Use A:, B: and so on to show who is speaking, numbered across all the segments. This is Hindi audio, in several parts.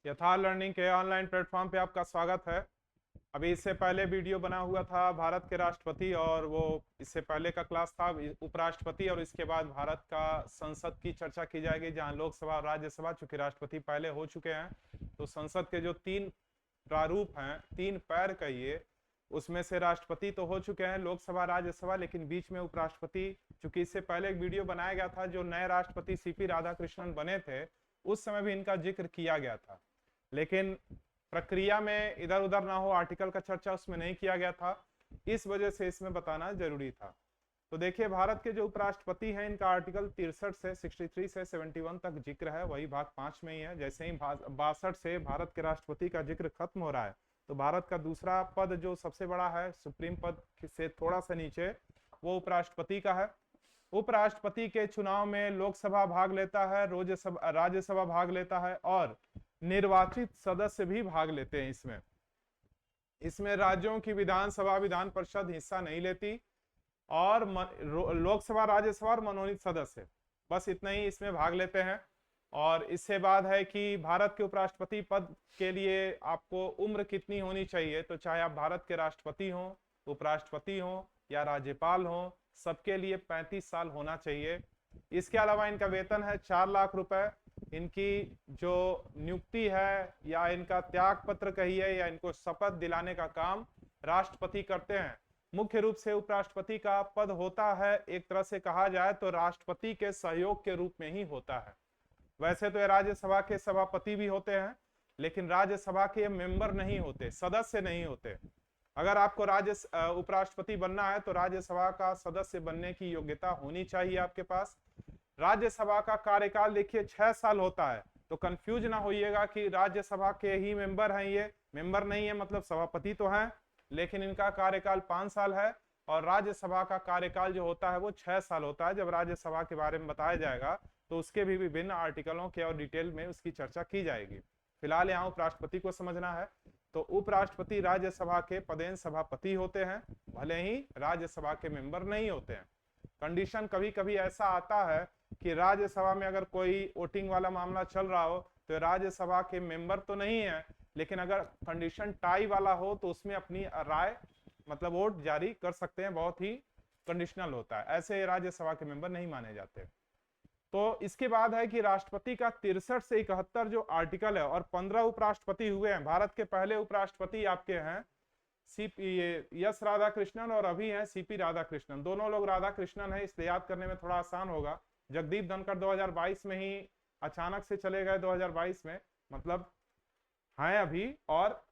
A: यथा लर्निंग के ऑनलाइन प्लेटफॉर्म पे आपका स्वागत है। अभी इससे पहले वीडियो बना हुआ था भारत के राष्ट्रपति, और वो इससे पहले का क्लास था उपराष्ट्रपति, और इसके बाद भारत का संसद की चर्चा की जाएगी, जहां लोकसभा और राज्यसभा, चूंकि राष्ट्रपति पहले हो चुके हैं तो संसद के जो तीन प्रारूप हैं, तीन पैर कहिए, उसमें से राष्ट्रपति तो हो चुके हैं, लोकसभा राज्यसभा, लेकिन बीच में उपराष्ट्रपति। चूंकि इससे पहले एक वीडियो बनाया गया था, जो नए राष्ट्रपति सीपी राधाकृष्णन बने थे उस समय भी इनका जिक्र किया गया था, लेकिन प्रक्रिया में इधर उधर ना हो, आर्टिकल का चर्चा उसमें नहीं किया गया था, इस वजह से इसमें बताना जरूरी था। तो देखिए, भारत के जो उपराष्ट्रपति हैं, इनका आर्टिकल 63 से 63 से 71 तक जिक्र है, वही भाग 5 में ही है। जैसे ही 62 से भारत के राष्ट्रपति का जिक्र खत्म हो रहा है, तो भारत का दूसरा पद जो सबसे बड़ा है, सुप्रीम पद से थोड़ा सा नीचे, वो उपराष्ट्रपति का है। उपराष्ट्रपति के चुनाव में लोकसभा भाग लेता है, राज्यसभा भाग लेता है, और निर्वाचित सदस्य भी भाग लेते हैं। इसमें राज्यों की विधानसभा, विधान परिषद हिस्सा नहीं लेती, और लोकसभा, राज्यसभा और मनोनीत सदस्य, बस इतना ही इसमें भाग लेते हैं। और इससे बाद है कि भारत के उपराष्ट्रपति पद के लिए आपको उम्र कितनी होनी चाहिए, तो चाहे आप भारत के राष्ट्रपति हो, उपराष्ट्रपति हो या राज्यपाल हो, सबके लिए 35 साल होना चाहिए। इसके अलावा इनका वेतन है 4 लाख रुपए। इनकी जो नियुक्ति है, या इनका त्याग पत्र कहिए, या इनको शपथ दिलाने का काम राष्ट्रपति करते हैं। मुख्य रूप से उपराष्ट्रपति का पद होता है, एक तरह से कहा जाए तो राष्ट्रपति के सहयोग के रूप में ही होता है। वैसे तो ये राज्यसभा के सभापति भी होते हैं, लेकिन राज्यसभा के मेंबर नहीं होते, सदस्य नहीं होते। अगर आपको उपराष्ट्रपति बनना है तो राज्यसभा का सदस्य बनने की योग्यता होनी चाहिए आपके पास। राज्यसभा का कार्यकाल देखिए 6 साल होता है, तो कंफ्यूज ना होइएगा कि राज्यसभा के ही मेंबर हैं, ये मेंबर नहीं है, मतलब सभापति तो हैं, लेकिन इनका कार्यकाल 5 साल है, और राज्यसभा का कार्यकाल जो होता है वो 6 साल होता है। जब राज्यसभा के बारे में बताया जाएगा तो उसके भी विभिन्न आर्टिकलों के और डिटेल में उसकी चर्चा की जाएगी। फिलहाल यहाँ उपराष्ट्रपति को समझना है। तो उपराष्ट्रपति राज्यसभा के पदेन सभापति होते हैं, भले ही राज्यसभा के मेंबर नहीं होते हैं। कंडीशन कभी कभी ऐसा आता है कि राज्यसभा में अगर कोई वोटिंग वाला मामला चल रहा हो, तो राज्यसभा के मेंबर तो नहीं है, लेकिन अगर कंडीशन टाई वाला हो तो उसमें अपनी राय, मतलब वोट जारी कर सकते हैं। बहुत ही कंडीशनल होता है, ऐसे राज्यसभा के मेंबर नहीं माने जाते। तो इसके बाद है कि राष्ट्रपति का 63 से 71 जो आर्टिकल है, और 15 उपराष्ट्रपति हुए हैं। भारत के पहले उपराष्ट्रपति आपके हैं एस राधाकृष्णन, और अभी हैं सीपी राधाकृष्णन। दोनों लोग राधाकृष्णन है, इसलिए याद करने में थोड़ा आसान होगा। जगदीप धनखड़ 2022 में ही अचानक से चले गए, 2022 में, मतलब हैं अभी, और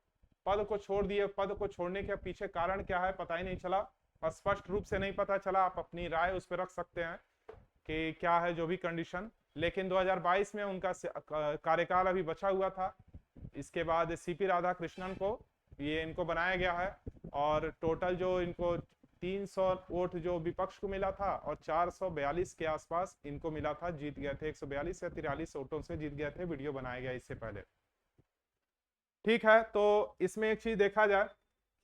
A: पद को छोड़ दिए। पद को छोड़ने के पीछे कारण क्या है पता ही नहीं चला, और स्पष्ट रूप से नहीं पता चला। आप अपनी राय उस पर रख सकते हैं कि क्या है जो भी कंडीशन, लेकिन 2022 में उनका कार्यकाल अभी बचा हुआ था। इसके बाद सीपी राधाकृष्णन को इनको बनाया गया है, और टोटल जो इनको 300 वोट जो विपक्ष को मिला था, और 442 के आसपास इनको मिला था, जीत गए थे। 142 या 43 वोटों से जीत गए थे, वीडियो बनाया गया इससे पहले। ठीक है, तो इसमें एक चीज देखा जाए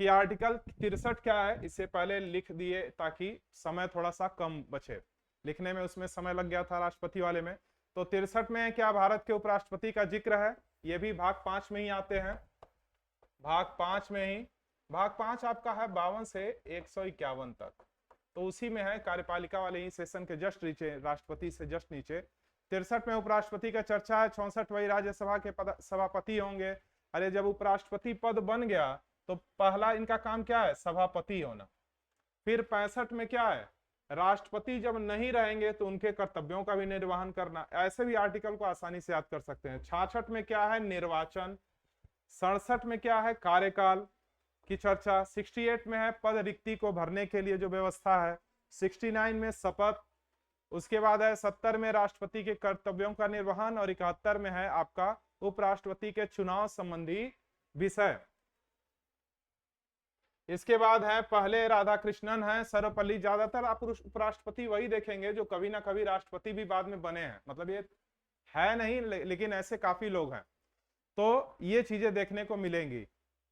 A: कि आर्टिकल 63 क्या है, इससे पहले लिख दिए ताकि समय थोड़ा सा कम बचे। लिखने में उसमें समय लग गया था राष्ट्रपति वाले में। तो 63 में क्या भारत के उपराष्ट्रपति का जिक्र है, ये भी भाग 5 में ही आते हैं। भाग 5 में ही, भाग 5 आपका है 52 से 151 तक, तो उसी में है, कार्यपालिका वाले ही सेशन के जस्ट नीचे, राष्ट्रपति से जस्ट नीचे। 63 में उपराष्ट्रपति का चर्चा है। 64 वही राज्यसभा के सभापति होंगे। अरे जब उपराष्ट्रपति पद बन गया तो पहला इनका काम क्या है, सभापति होना। फिर 65 में क्या है, राष्ट्रपति जब नहीं रहेंगे तो उनके कर्तव्यों का भी निर्वहन करना। ऐसे भी आर्टिकल को आसानी से याद कर सकते हैं। 66 में क्या है, निर्वाचन। 67 में क्या है, कार्यकाल की चर्चा। 68 में है पद रिक्ति को भरने के लिए जो व्यवस्था है। 69 में शपथ। उसके बाद है 70 में राष्ट्रपति के कर्तव्यों का निर्वहन, और 71 में है आपका उपराष्ट्रपति के चुनाव संबंधी विषय। इसके बाद है पहले राधाकृष्णन है, सर्वपल्ली। ज्यादातर आप उपराष्ट्रपति वही देखेंगे जो कभी ना कभी राष्ट्रपति भी बाद में बने हैं, मतलब ये है नहीं, लेकिन ऐसे काफी लोग हैं, तो ये चीजें देखने को मिलेंगी।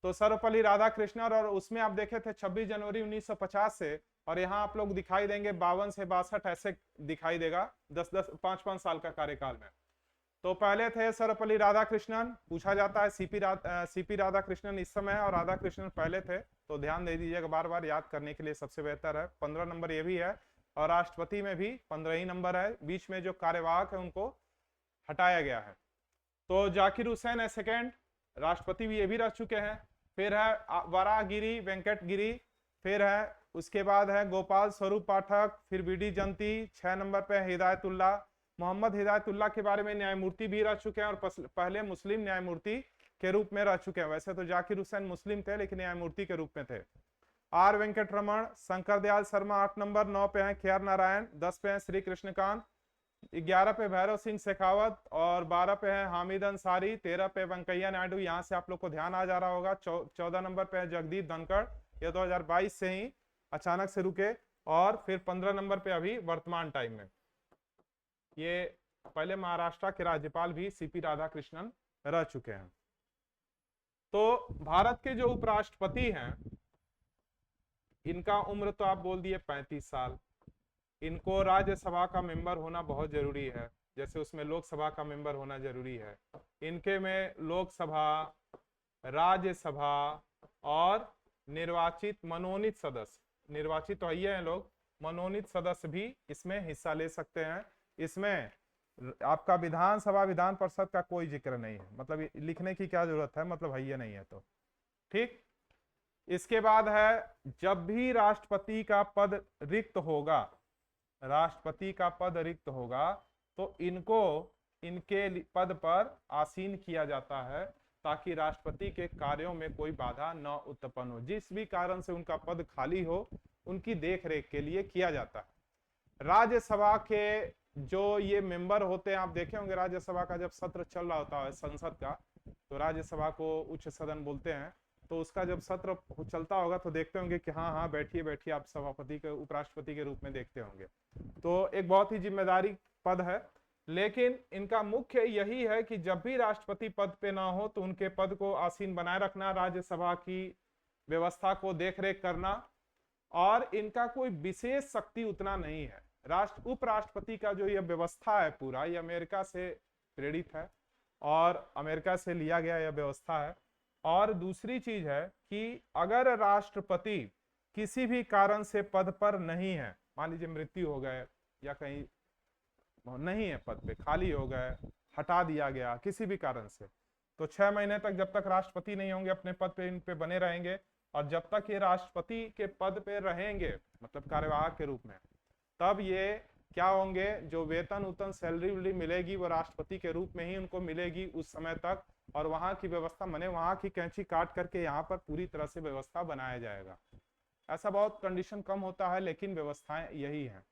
A: तो सर्वपल्ली राधाकृष्णन, और उसमें आप देखे थे 26 जनवरी 1950 से, और यहाँ आप लोग दिखाई देंगे 52 से 62, ऐसे दिखाई देगा 10-10 5-5 साल का कार्यकाल में। तो पहले थे सर्वपल्ली राधाकृष्णन, पूछा जाता है सीपी राधाकृष्णन इस समय है और राधाकृष्णन पहले थे, तो ध्यान दे दीजिएगा, बार बार याद करने के लिए सबसे बेहतर है। 15 नंबर ये भी है, और राष्ट्रपति में भी 15 ही नंबर है, बीच में जो कार्यवाहक है उनको हटाया गया है। तो जाकिर हुसैन है सेकेंड, राष्ट्रपति भी ये भी रह चुके हैं। फिर है वराहगिरी वेंकटगिरी, फिर है उसके बाद है गोपाल स्वरूप पाठक, फिर बीडी जंती। 6 नंबर पे हिदायतुल्लाह, मोहम्मद हिदायतुल्लाह के बारे में न्यायमूर्ति भी रह चुके हैं और पहले मुस्लिम न्यायमूर्ति के रूप में रह चुके हैं। वैसे तो जाकिर हुसैन मुस्लिम थे लेकिन न्यायमूर्ति के रूप में थे। आर वेंकटरमण, शंकर दयाल शर्मा 8 नंबर, 9 पे हैं के आर नारायण, 10 पे हैं श्री कृष्णकांत, 11 पे भैरव सिंह शेखावत और 12 पे है हामिद अंसारी, 13 पे वेंकैया नायडू। यहाँ से आप लोग को ध्यान आ जा रहा होगा। 14 नंबर पे है जगदीप धनखड़, ये 2022 से ही अचानक से रुके। और फिर 15 नंबर पे अभी वर्तमान टाइम में, ये पहले महाराष्ट्र के राज्यपाल भी सीपी राधाकृष्णन रह चुके हैं। तो भारत के जो उपराष्ट्रपति हैं इनका उम्र तो आप बोल दिए 35 साल। इनको राज्यसभा का मेंबर होना बहुत जरूरी है, जैसे उसमें लोकसभा का मेंबर होना जरूरी है। इनके में लोकसभा, राज्यसभा और निर्वाचित मनोनीत सदस्य, निर्वाचित तो ये हैं लोग, मनोनीत सदस्य भी इसमें हिस्सा ले सकते हैं। इसमें आपका विधानसभा विधान परिषद का कोई जिक्र नहीं है, मतलब लिखने की क्या जरूरत है, मतलब है ये नहीं है तो ठीक। इसके बाद है जब भी राष्ट्रपति का पद रिक्त होगा, राष्ट्रपति का पद रिक्त होगा तो इनको इनके पद पर आसीन किया जाता है ताकि राष्ट्रपति के कार्यों में कोई बाधा न उत्पन्न हो। जिस भी कारण से उनका पद खाली हो उनकी देखरेख के लिए किया जाता है। राज्यसभा के जो ये मेंबर होते हैं, आप देखे होंगे राज्यसभा का जब सत्र चल रहा होता है संसद का, तो राज्यसभा को उच्च सदन बोलते हैं, तो उसका जब सत्र चलता होगा तो देखते होंगे कि हाँ हाँ बैठिए बैठिए, आप सभापति के उपराष्ट्रपति के रूप में देखते होंगे। तो एक बहुत ही जिम्मेदारी पद है, लेकिन इनका मुख्य यही है कि जब भी राष्ट्रपति पद पे ना हो तो उनके पद को आसीन बनाए रखना, राज्यसभा की व्यवस्था को देखरेख करना, और इनका कोई विशेष शक्ति उतना नहीं है। उपराष्ट्रपति का जो यह व्यवस्था है पूरा, ये अमेरिका से प्रेरित है और अमेरिका से लिया गया यह व्यवस्था है। और दूसरी चीज है कि अगर राष्ट्रपति किसी भी कारण से पद पर नहीं है, मान लीजिए मृत्यु हो गए या कहीं नहीं है पद पे, खाली हो गए, हटा दिया गया किसी भी कारण से, तो 6 महीने तक जब तक राष्ट्रपति नहीं होंगे अपने पद पे इन पे बने रहेंगे। और जब तक ये राष्ट्रपति के पद पे रहेंगे, मतलब कार्यवाहक के रूप में, तब ये क्या होंगे, जो वेतन उतन सैलरी मिलेगी वो राष्ट्रपति के रूप में ही उनको मिलेगी उस समय तक। और वहां की व्यवस्था माने वहां की कैंची काट करके यहाँ पर पूरी तरह से व्यवस्था बनाया जाएगा। ऐसा बहुत कंडीशन कम होता है लेकिन व्यवस्थाएं यही हैं।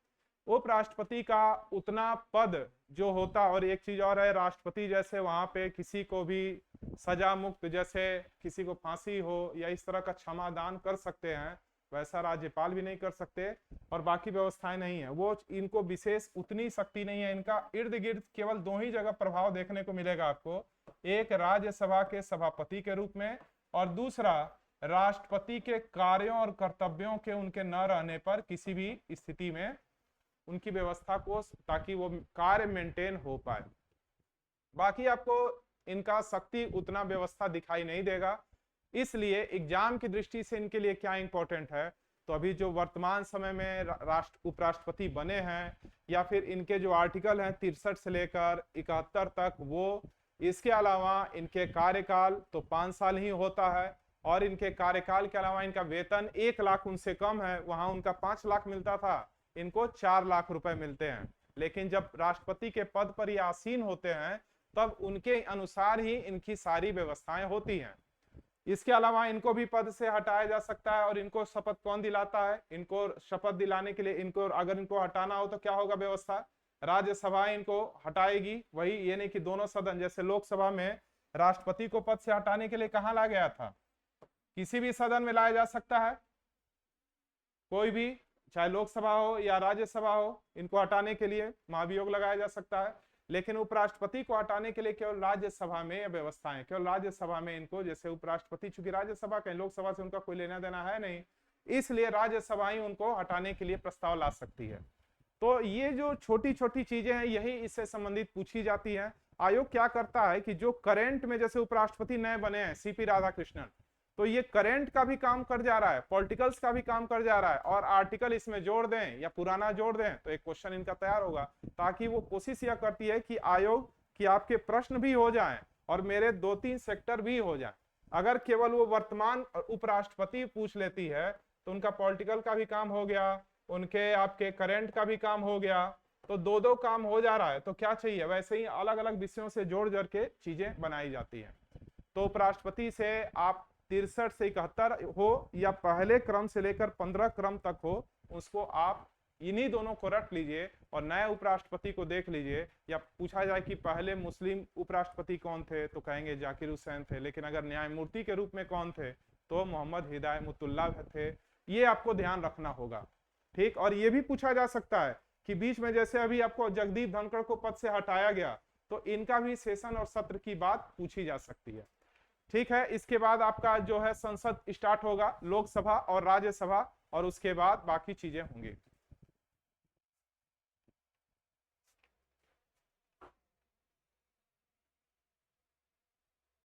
A: उपराष्ट्रपति का उतना पद जो होता, और एक चीज और है, राष्ट्रपति जैसे वहां पे किसी को भी सजा मुक्त, जैसे किसी को फांसी हो या इस तरह का क्षमादान कर सकते हैं, वैसा राज्यपाल भी नहीं कर सकते। और बाकी व्यवस्थाएं नहीं है, वो इनको विशेष उतनी शक्ति नहीं है। इनका इर्द गिर्द केवल 2 ही जगह प्रभाव देखने को मिलेगा आपको, एक राज्यसभा के सभापति के रूप में और दूसरा राष्ट्रपति के कार्यों और कर्तव्यों के उनके न रहने पर किसी भी स्थिति में उनकी व्यवस्था को, ताकि वो कार्य मेंटेन हो पाए। बाकी आपको इनका शक्ति उतना व्यवस्था दिखाई नहीं देगा। इसलिए एग्जाम की दृष्टि से इनके लिए क्या इंपॉर्टेंट है, तो अभी जो वर्तमान समय में उपराष्ट्रपति बने हैं या फिर इनके जो आर्टिकल हैं 63 से लेकर 71 तक, वो, इसके अलावा इनके कार्यकाल तो 5 साल ही होता है, और इनके कार्यकाल के अलावा इनका वेतन 1 लाख उनसे कम है, वहां उनका 5 लाख मिलता था, इनको 4 लाख रुपए मिलते हैं। लेकिन जब राष्ट्रपति के पद पर ये आसीन होते हैं तब उनके अनुसार ही इनकी सारी व्यवस्थाएं होती हैं। इसके अलावा इनको भी पद से हटाया जा सकता है, और इनको शपथ कौन दिलाता है, इनको शपथ दिलाने के लिए इनको, अगर इनको हटाना हो तो क्या होगा व्यवस्था, राज्यसभा इनको हटाएगी। वही ये नहीं कि दोनों सदन, जैसे लोकसभा में राष्ट्रपति को पद से हटाने के लिए कहां लाया गया था, किसी भी सदन में लाया जा सकता है, कोई भी, चाहे लोकसभा हो या राज्यसभा हो, इनको हटाने के लिए महाभियोग लगाया जा सकता है। लेकिन उपराष्ट्रपति को हटाने के लिए केवल राज्यसभा में व्यवस्थाएं, केवल राज्यसभा में इनको, जैसे उपराष्ट्रपति चूंकि राज्यसभा के, लोकसभा से उनका कोई लेना देना है नहीं, इसलिए राज्यसभा ही उनको हटाने के लिए प्रस्ताव ला सकती है। तो ये जो छोटी छोटी चीजें हैं यही इससे संबंधित पूछी जाती हैं। आयोग क्या करता है कि जो करंट में जैसे उपराष्ट्रपति नए बने हैं सीपी राधाकृष्णन, तो ये करंट का भी काम कर जा रहा है, पॉलिटिकल्स का भी काम कर जा रहा है, और आर्टिकल इसमें जोड़ दें या पुराना जोड़ दें तो एक क्वेश्चन इनका तैयार होगा। ताकि वो कोशिश यह करती है कि आयोग कि आपके प्रश्न भी हो जाएं और मेरे 2-3 सेक्टर भी हो जाएं। अगर केवल वो वर्तमान उपराष्ट्रपति पूछ लेती है तो उनका पॉलिटिकल का भी काम हो गया, उनके आपके करंट का भी काम हो गया, तो 2-2 काम हो जा रहा है। तो क्या चाहिए, वैसे ही अलग अलग विषयों से जोड़ जोड़ के चीजें बनाई जाती हैं। तो उपराष्ट्रपति से आप 63 से 71 हो या पहले क्रम से लेकर 15 क्रम तक हो, उसको आप इन्हीं दोनों को रट लीजिए और नए उपराष्ट्रपति को देख लीजिए। या पूछा जाए कि पहले मुस्लिम उपराष्ट्रपति कौन थे तो कहेंगे जाकिर हुसैन थे, लेकिन अगर न्यायमूर्ति के रूप में कौन थे तो मोहम्मद हिदायतुल्लाह थे। ये आपको ध्यान रखना होगा, ठीक। और ये भी पूछा जा सकता है कि बीच में जैसे अभी आपको जगदीप धनखड़ को पद से हटाया गया तो इनका भी सेशन और सत्र की बात पूछी जा सकती है, ठीक है। इसके बाद आपका जो है संसद स्टार्ट होगा, लोकसभा और राज्यसभा, और उसके बाद बाकी चीजें होंगी।